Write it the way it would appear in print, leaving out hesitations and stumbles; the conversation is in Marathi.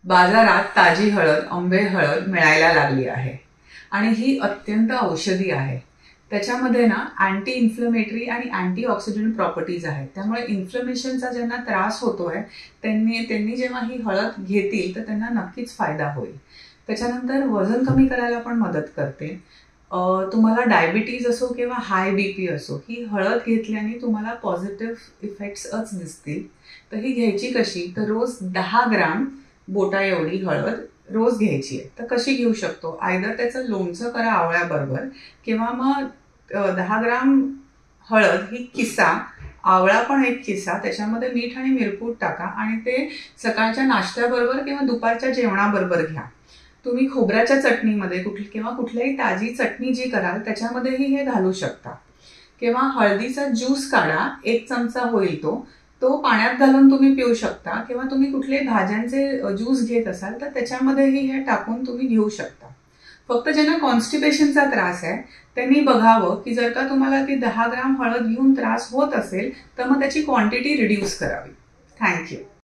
बाजारात ताजी हळद, आंबे हळद मिळायला लागली आहे आणि ही अत्यंत औषधी आहे. त्याच्यामध्ये ना अँटी इन्फ्लमेटरी आणि अँटी ऑक्सिडंट प्रॉपर्टीज आहेत. त्यामुळे इन्फ्लमेशनचा ज्यांना त्रास होतोय त्यांनी जेव्हा ही हळद घेतील तर त्यांना नक्कीच फायदा होईल. त्याच्यानंतर वजन कमी करायला पण मदत करते. तुम्हाला डायबिटीज असो किंवा हाय बीपी असो, ही हळद घेतल्याने तुम्हाला पॉझिटिव्ह इफेक्ट्सच दिसतील. तर ही घ्यायची कशी, तर रोज 10 ग्राम बोटा एवढी हळद रोज घ्यायची आहे. तर कशी घेऊ शकतो, आयदर त्याचं लोणचं करा आवळ्याबरोबर किंवा मग 10 ग्राम हळद ही किसा, आवळा पण एक किसा, त्याच्यामध्ये मीठ आणि मिरपूड टाका आणि ते सकाळच्या नाश्त्याबरोबर किंवा दुपारच्या जेवणाबरोबर घ्या. तुम्ही खोबऱ्याच्या चटणीमध्ये किंवा कुठल्याही ताजी चटणी जी कराल त्याच्यामध्येही हे घालू शकता. किंवा हळदीचा ज्यूस काढा, 1 चमचा होईल तो पाण्यात घालून तुम्ही पिऊ शकता. किंवा तुम्ही कुठल्याही भाज्यांचे ज्यूस घेत असाल तर त्याच्यामध्येही हे टाकून तुम्ही घेऊ शकता. फक्त ज्यांना कॉन्स्टिपेशनचा त्रास आहे त्यांनी बघावं की जर का तुम्हाला ती 10 ग्राम हळद घेऊन त्रास होत असेल तर मग त्याची क्वांटिटी रिड्यूस करावी. थँक्यू.